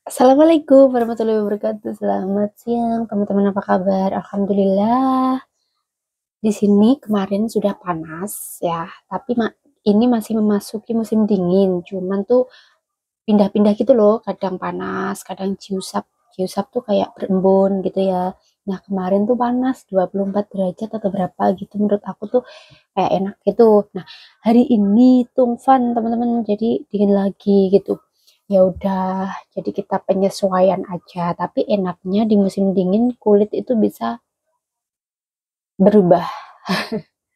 Assalamualaikum warahmatullahi wabarakatuh. Selamat siang, teman-teman. Apa kabar? Alhamdulillah. Di sini kemarin sudah panas ya, tapi ini masih memasuki musim dingin. Cuman tuh pindah-pindah gitu loh. Kadang panas, kadang ciusap. Ciusap tuh kayak berembun gitu ya. Nah, kemarin tuh panas 24 derajat atau berapa gitu. Menurut aku tuh kayak enak gitu. Nah, hari ini tuh fun, teman-teman. Jadi dingin lagi gitu. Ya udah, jadi kita penyesuaian aja. Tapi enaknya di musim dingin kulit itu bisa berubah.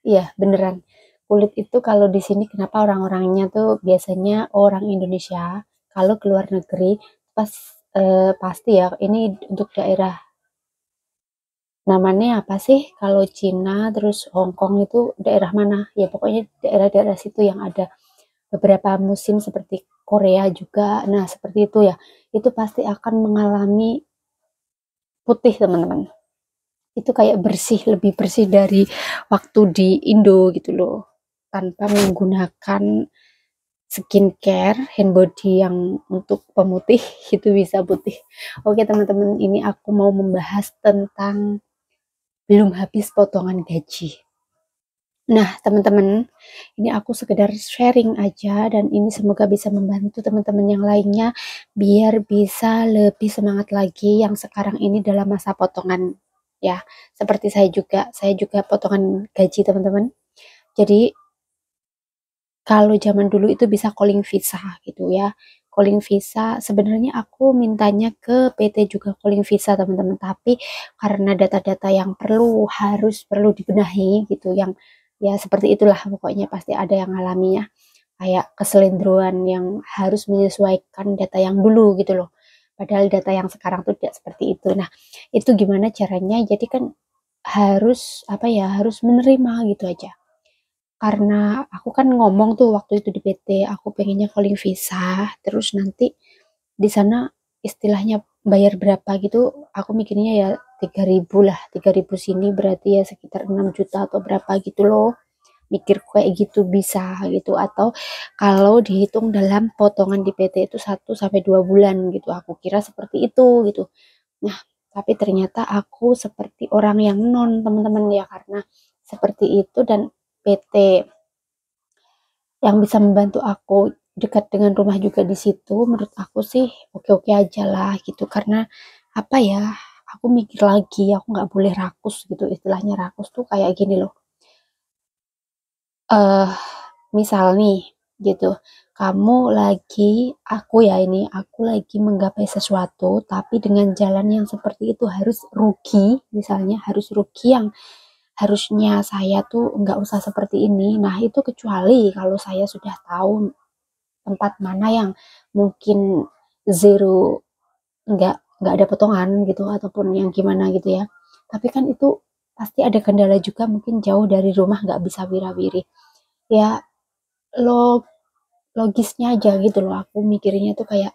Iya, beneran. Kulit itu kalau di sini kenapa orang-orangnya tuh biasanya orang Indonesia kalau keluar negeri pas pasti ya ini untuk daerah namanya apa sih kalau Cina terus Hong Kong itu daerah mana ya pokoknya daerah-daerah situ yang ada beberapa musim seperti Korea juga. Nah, seperti itu ya. Itu pasti akan mengalami putih, teman-teman. Itu kayak bersih, lebih bersih dari waktu di Indo gitu loh. Tanpa menggunakan skincare, hand body yang untuk pemutih itu bisa putih. Oke, teman-teman, ini aku mau membahas tentang belum habis potongan gaji. Nah, teman-teman, ini aku sekedar sharing aja dan ini semoga bisa membantu teman-teman yang lainnya biar bisa lebih semangat lagi yang sekarang ini dalam masa potongan ya. Seperti saya juga potongan gaji, teman-teman. Jadi, kalau zaman dulu itu bisa calling visa gitu ya. Calling visa sebenarnya aku mintanya ke PT juga calling visa, teman-teman, tapi karena data-data yang perlu dibenahi gitu yang ya seperti itulah pokoknya pasti ada yang alaminya kayak keselindruan yang harus menyesuaikan data yang dulu gitu loh. Padahal data yang sekarang tuh tidak seperti itu. Nah, itu gimana caranya? Jadi kan harus apa ya? Harus menerima gitu aja. Karena aku kan ngomong tuh waktu itu di PT, aku pengennya calling visa, terus nanti di sana istilahnya bayar berapa gitu, aku mikirnya ya 3.000 lah, 3.000 sini berarti ya sekitar 6 juta atau berapa gitu loh. Mikir kayak gitu bisa gitu, atau kalau dihitung dalam potongan di PT itu 1 sampai 2 bulan gitu, aku kira seperti itu gitu. Nah, tapi ternyata aku seperti orang yang non, teman-teman ya, karena seperti itu dan PT yang bisa membantu aku dekat dengan rumah juga di situ, menurut aku sih oke-oke aja lah gitu. Karena apa ya, aku mikir lagi aku nggak boleh rakus gitu, istilahnya rakus tuh kayak gini loh. eh Misal nih gitu, kamu lagi aku lagi menggapai sesuatu tapi dengan jalan yang seperti itu harus rugi, misalnya harus rugi yang harusnya saya tuh nggak usah seperti ini. Nah, itu kecuali kalau saya sudah tahu tempat mana yang mungkin zero, nggak ada potongan gitu ataupun yang gimana gitu ya. Tapi kan itu pasti ada kendala juga, mungkin jauh dari rumah nggak bisa wirawiri ya. Logisnya aja gitu loh, aku mikirnya tuh kayak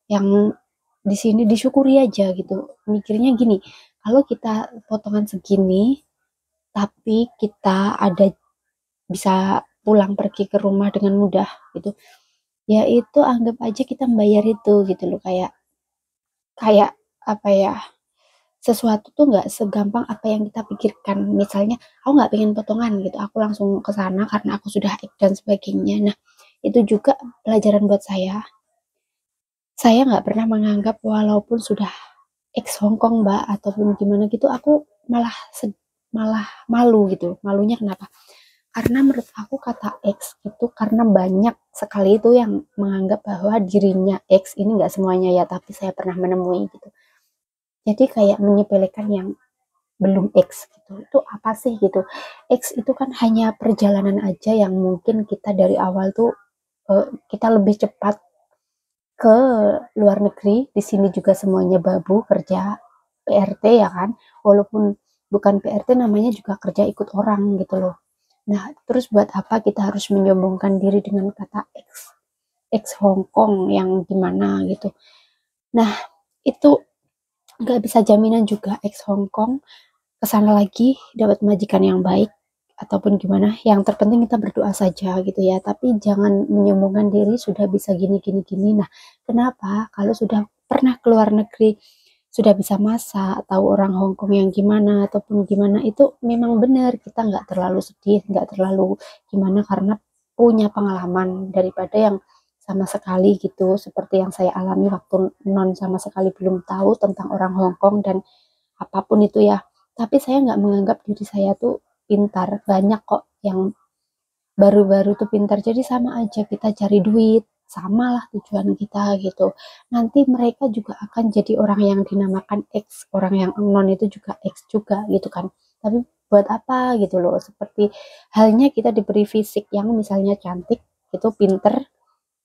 yang di sini disyukuri aja gitu. Mikirnya gini, kalau kita potongan segini tapi kita ada bisa pulang pergi ke rumah dengan mudah gitu, ya itu anggap aja kita membayar itu gitu loh. Kayak kayak apa ya, sesuatu tuh nggak segampang apa yang kita pikirkan. Misalnya aku nggak pengen potongan gitu, aku langsung ke sana karena aku sudah dan sebagainya. Nah, itu juga pelajaran buat saya nggak pernah menganggap walaupun sudah ex Hongkong, mbak, ataupun gimana gitu, aku malah malah malu gitu. Malunya kenapa? Karena menurut aku kata ex itu karena banyak sekali itu yang menganggap bahwa dirinya ex ini, nggak semuanya ya, tapi saya pernah menemui gitu. Jadi kayak menyepelekan yang belum X gitu. Itu apa sih gitu? X itu kan hanya perjalanan aja yang mungkin kita dari awal tuh kita lebih cepat ke luar negeri. Di sini juga semuanya babu kerja PRT ya kan. Walaupun bukan PRT, namanya juga kerja ikut orang gitu loh. Nah, terus buat apa kita harus menyombongkan diri dengan kata X, X Hong Kong yang gimana gitu. Nah, itu nggak bisa jaminan juga X Hong Kong kesana lagi dapat majikan yang baik ataupun gimana. Yang terpenting kita berdoa saja gitu ya, tapi jangan menyombongkan diri sudah bisa gini gini gini. Nah, kenapa kalau sudah pernah ke luar negeri sudah bisa masak, tahu orang Hong Kong yang gimana ataupun gimana, itu memang benar kita nggak terlalu sedih, nggak terlalu gimana karena punya pengalaman daripada yang sama sekali gitu seperti yang saya alami waktu non sama sekali belum tahu tentang orang Hong Kong dan apapun itu ya. Tapi saya nggak menganggap diri saya tuh pintar, banyak kok yang baru-baru tuh pintar, jadi sama aja kita cari duit, samalah tujuan kita gitu. Nanti mereka juga akan jadi orang yang dinamakan X, orang yang non itu juga X juga gitu kan. Tapi buat apa gitu loh, seperti halnya kita diberi fisik yang misalnya cantik gitu, pinter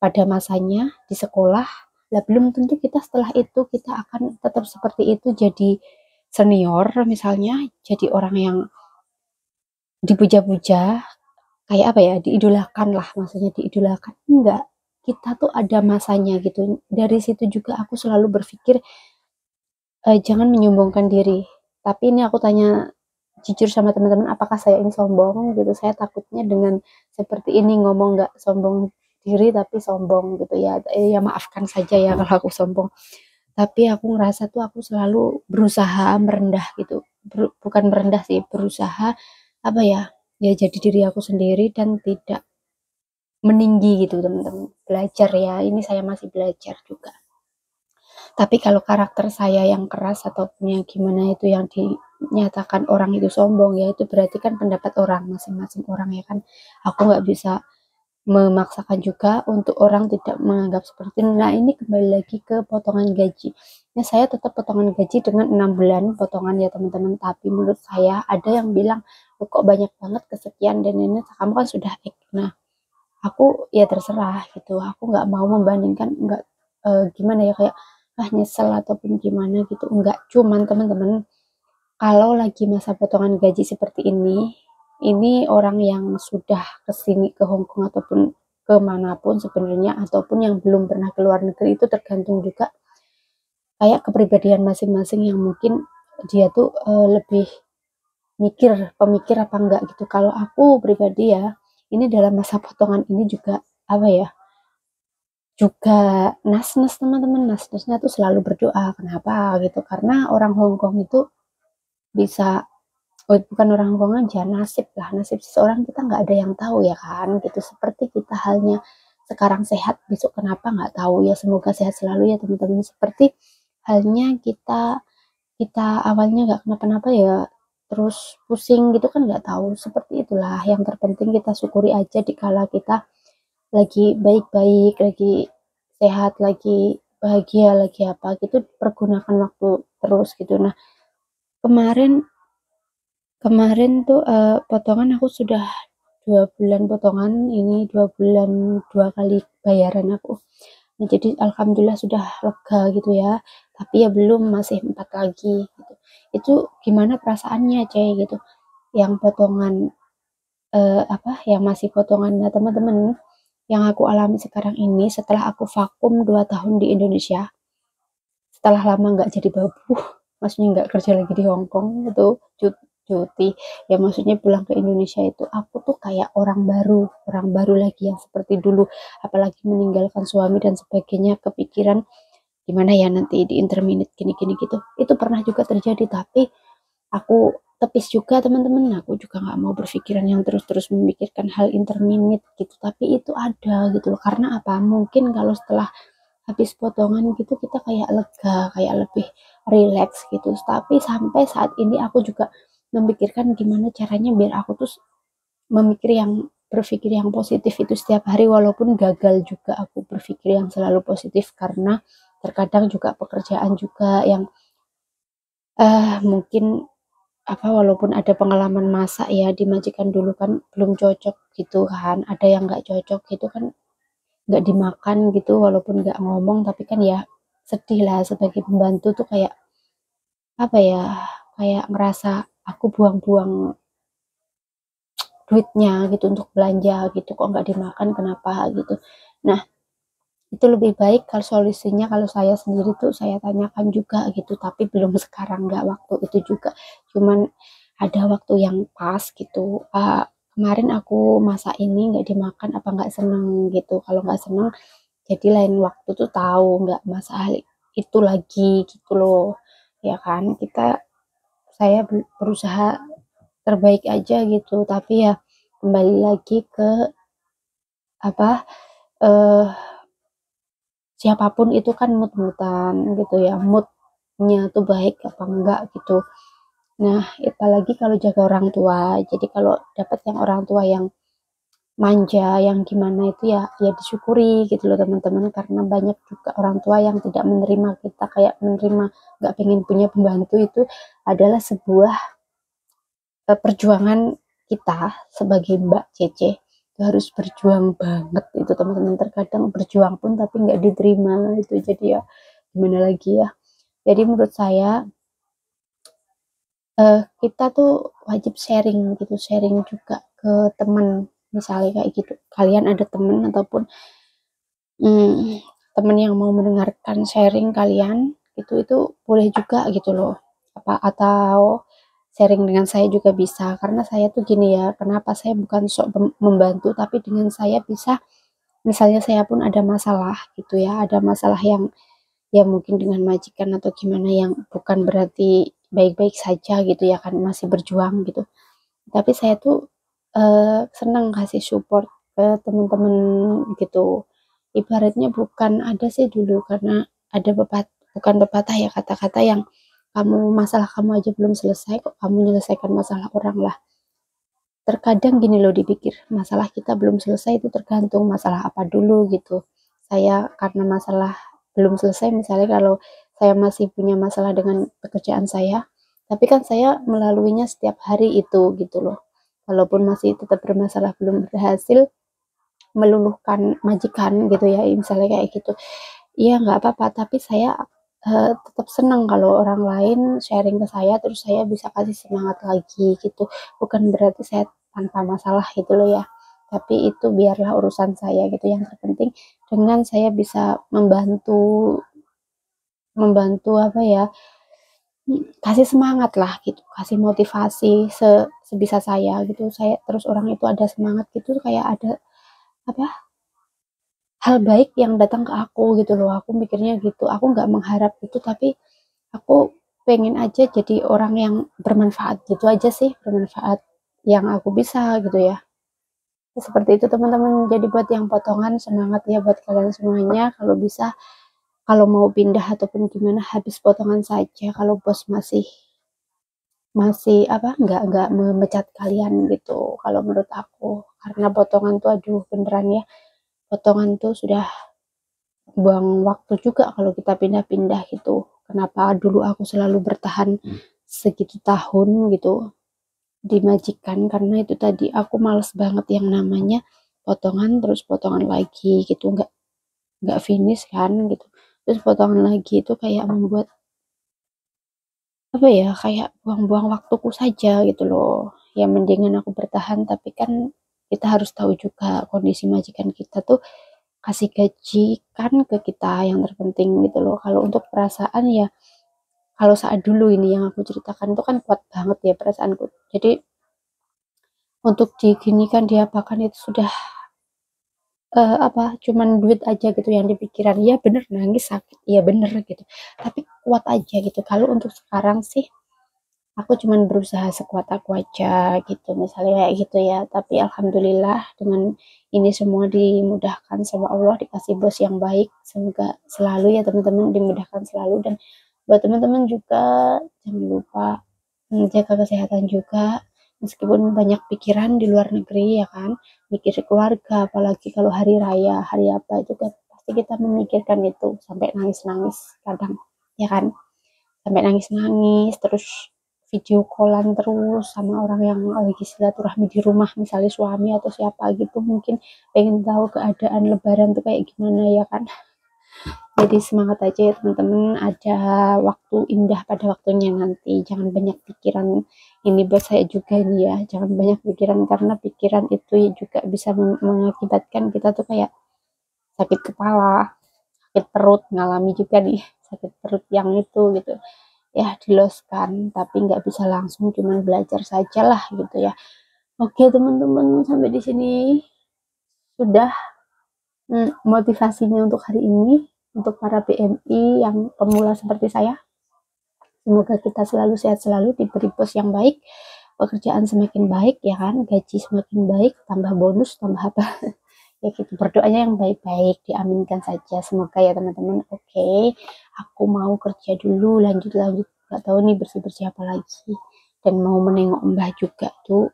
pada masanya di sekolah, lah belum tentu kita setelah itu kita akan tetap seperti itu, jadi senior misalnya, jadi orang yang dipuja-puja, kayak apa ya, diidolakan lah, maksudnya diidolakan enggak, kita tuh ada masanya gitu. Dari situ juga aku selalu berpikir jangan menyombongkan diri. Tapi ini aku tanya jujur sama teman-teman, apakah saya ini sombong gitu? Saya takutnya dengan seperti ini ngomong nggak sombong diri tapi sombong gitu ya. Ya maafkan saja ya kalau aku sombong, tapi aku ngerasa tuh aku selalu berusaha merendah gitu. Bukan merendah sih, berusaha apa ya, ya jadi diri aku sendiri dan tidak meninggi gitu teman-teman. Belajar ya, ini saya masih belajar juga. Tapi kalau karakter saya yang keras ataupun yang gimana itu yang dinyatakan orang itu sombong, ya itu berarti kan pendapat orang masing-masing orang ya kan. Aku nggak bisa memaksakan juga untuk orang tidak menganggap seperti itu. Nah ini kembali lagi ke potongan gaji. Nah saya tetap potongan gaji dengan 6 bulan potongan ya teman-teman. Tapi menurut saya ada yang bilang, kok banyak banget kesekian dan ini kamu kan sudah X. Nah aku ya terserah gitu, aku nggak mau membandingkan, nggak gimana ya, kayak nyesel ataupun gimana gitu, enggak. Cuman teman-teman, kalau lagi masa potongan gaji seperti ini orang yang sudah kesini ke Hong Kong ataupun kemanapun sebenarnya, ataupun yang belum pernah ke luar negeri, itu tergantung juga kayak kepribadian masing-masing, yang mungkin dia tuh lebih pemikir apa enggak gitu. Kalau aku pribadi ya, ini dalam masa potongan ini juga apa ya, juga nasnes teman-teman, nasnesnya tuh selalu berdoa. Kenapa gitu? Karena orang Hong Kong itu bisa, oh, bukan orang Hong Kong aja, nasib lah, nasib seseorang kita nggak ada yang tahu ya kan gitu. Seperti kita halnya sekarang sehat, besok kenapa nggak tahu ya. Semoga sehat selalu ya teman-teman. Seperti halnya kita kita awalnya nggak kenapa-napa ya, terus pusing gitu kan, nggak tahu. Seperti itulah, yang terpenting kita syukuri aja dikala kita lagi baik-baik, lagi sehat, lagi bahagia, lagi apa gitu, pergunakan waktu terus gitu. Nah kemarin kemarin tuh potongan aku sudah 2 bulan potongan, ini 2 bulan 2 kali bayaran aku. Nah jadi alhamdulillah sudah lega gitu ya, tapi ya belum, masih 4 lagi gitu. Itu gimana perasaannya Cey gitu, yang potongan apa yang masih potongan. Nah teman-teman, yang aku alami sekarang ini setelah aku vakum 2 tahun di Indonesia, setelah lama nggak jadi babu, maksudnya nggak kerja lagi di Hong Kong itu, cuti ya, maksudnya pulang ke Indonesia, itu aku tuh kayak orang baru lagi yang seperti dulu. Apalagi meninggalkan suami dan sebagainya, kepikiran gimana ya nanti di interminate gini-gini gitu. Itu pernah juga terjadi, tapi aku tepis juga teman-teman. Aku juga nggak mau berpikiran yang terus-terus memikirkan hal interminate gitu, tapi itu ada gitu loh. Karena apa, mungkin kalau setelah habis potongan gitu kita kayak lega, kayak lebih relax gitu. Tapi sampai saat ini aku juga memikirkan gimana caranya biar aku tuh berpikir yang positif itu setiap hari, walaupun gagal juga aku berpikir yang selalu positif, karena terkadang juga pekerjaan juga yang mungkin apa, walaupun ada pengalaman masak ya di majikan dulu kan belum cocok gitu kan, ada yang nggak cocok gitu kan, nggak dimakan gitu, walaupun nggak ngomong tapi kan ya sedih lah sebagai pembantu tuh, kayak apa ya, kayak ngerasa aku buang-buang duitnya gitu untuk belanja gitu, kok nggak dimakan kenapa gitu. Nah itu lebih baik kalau solusinya, kalau saya sendiri tuh saya tanyakan juga gitu, tapi belum sekarang, nggak waktu itu juga. Cuman ada waktu yang pas gitu, kemarin aku masak ini nggak dimakan, apa nggak seneng gitu. Kalau nggak seneng, jadi lain waktu tuh tahu, nggak masalah itu lagi gitu loh ya kan. Saya berusaha terbaik aja gitu, tapi ya kembali lagi ke apa, eh, siapapun itu kan mood-moodan gitu ya, moodnya tuh baik apa enggak gitu. Nah, apalagi kalau jaga orang tua. Jadi kalau dapat yang orang tua yang manja, yang gimana itu ya ya disyukuri gitu loh teman-teman, karena banyak juga orang tua yang tidak menerima kita, kayak menerima nggak pengen punya pembantu. Itu adalah sebuah perjuangan kita sebagai Mbak Cece. Itu harus berjuang banget itu teman-teman, terkadang berjuang pun tapi nggak diterima itu. Jadi ya gimana lagi ya. Jadi menurut saya kita tuh wajib sharing gitu, sharing juga ke teman. Misalnya kayak gitu, kalian ada teman ataupun teman yang mau mendengarkan sharing kalian, itu boleh juga gitu loh. Apa atau sharing dengan saya juga bisa, karena saya tuh gini ya, kenapa saya bukan sok membantu, tapi dengan saya bisa, misalnya saya pun ada masalah gitu ya, ada masalah yang ya mungkin dengan majikan atau gimana, yang bukan berarti baik-baik saja gitu ya kan, masih berjuang gitu. Tapi saya tuh senang kasih support ke teman-teman gitu. Ibaratnya bukan, ada sih dulu karena ada bukan pepatah ya, kata-kata yang kamu, masalah kamu aja belum selesai kok kamu menyelesaikan masalah orang lah. Terkadang gini loh dipikir, masalah kita belum selesai itu tergantung masalah apa dulu gitu. Saya karena masalah belum selesai, misalnya kalau saya masih punya masalah dengan pekerjaan saya, tapi kan saya melaluinya setiap hari itu gitu loh. Walaupun masih tetap bermasalah, belum berhasil meluluhkan majikan gitu ya, misalnya kayak gitu. Iya nggak apa-apa, tapi saya tetap senang kalau orang lain sharing ke saya, terus saya bisa kasih semangat lagi gitu. Bukan berarti saya tanpa masalah gitu loh ya. Tapi itu biarlah urusan saya gitu. Yang terpenting dengan saya bisa membantu membantu apa ya, kasih semangat lah gitu, kasih motivasi sebisa saya gitu. Saya terus orang itu ada semangat gitu, kayak ada apa, hal baik yang datang ke aku gitu loh. Aku mikirnya gitu, aku nggak mengharap itu, tapi aku pengen aja jadi orang yang bermanfaat gitu aja sih, bermanfaat yang aku bisa gitu ya. Seperti itu teman-teman. Jadi buat yang potongan, semangat ya buat kalian semuanya. Kalau bisa, kalau mau pindah ataupun gimana, habis potongan saja kalau bos masih masih apa, nggak memecat kalian gitu kalau menurut aku. Karena potongan tuh aduh beneran ya, potongan tuh sudah buang waktu juga kalau kita pindah-pindah gitu. Kenapa dulu aku selalu bertahan segitu tahun gitu dimajikan, karena itu tadi aku males banget yang namanya potongan terus potongan lagi gitu, nggak finish kan gitu, terus potongan lagi itu kayak membuat apa ya, kayak buang-buang waktuku saja gitu loh. Ya mendingan aku bertahan, tapi kan kita harus tahu juga kondisi majikan kita tuh kasih gaji kan ke kita yang terpenting gitu loh. Kalau untuk perasaan ya, kalau saat dulu ini yang aku ceritakan itu kan kuat banget ya perasaanku. Jadi untuk diginikan diapakan itu sudah apa, cuman duit aja gitu yang dipikiran. Ya bener nangis sakit, ya bener gitu. Tapi kuat aja gitu. Kalau untuk sekarang sih aku cuman berusaha sekuat aku aja gitu, misalnya kayak gitu ya. Tapi alhamdulillah dengan ini semua dimudahkan sama Allah, dikasih bos yang baik. Semoga selalu ya teman-teman dimudahkan selalu. Dan buat teman-teman juga jangan lupa jaga kesehatan juga, meskipun banyak pikiran di luar negeri ya kan, mikir keluarga, apalagi kalau hari raya hari apa itu kan pasti kita memikirkan itu sampai nangis-nangis kadang ya kan, sampai nangis-nangis terus video callan terus sama orang yang lagi silaturahmi di rumah, misalnya suami atau siapa gitu, mungkin pengen tahu keadaan lebaran tuh kayak gimana ya kan. Jadi semangat aja ya teman-teman, ada waktu indah pada waktunya nanti. Jangan banyak pikiran, ini buat saya juga ini ya, jangan banyak pikiran, karena pikiran itu juga bisa mengakibatkan kita tuh kayak sakit kepala, sakit perut, ngalami juga nih sakit perut yang itu gitu ya, diloskan tapi nggak bisa langsung, cuman belajar saja lah gitu ya. Oke teman-teman, sampai di sini sudah motivasinya untuk hari ini. untuk para BMI yang pemula seperti saya. Semoga kita selalu sehat selalu, diberi bos yang baik, pekerjaan semakin baik ya kan, gaji semakin baik, tambah bonus, tambah apa. Ya gitu, berdoanya yang baik-baik, diaminkan saja, semoga ya teman-teman. Oke, aku mau kerja dulu, lanjut, nggak tahu nih bersih-bersih apa lagi, dan mau menengok Mbah juga tuh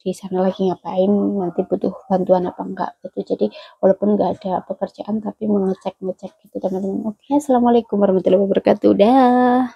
di sana lagi ngapain, nanti butuh bantuan apa enggak gitu. Jadi walaupun nggak ada pekerjaan tapi mau ngecek gitu teman-teman. Oke, assalamualaikum warahmatullahi wabarakatuh, dah.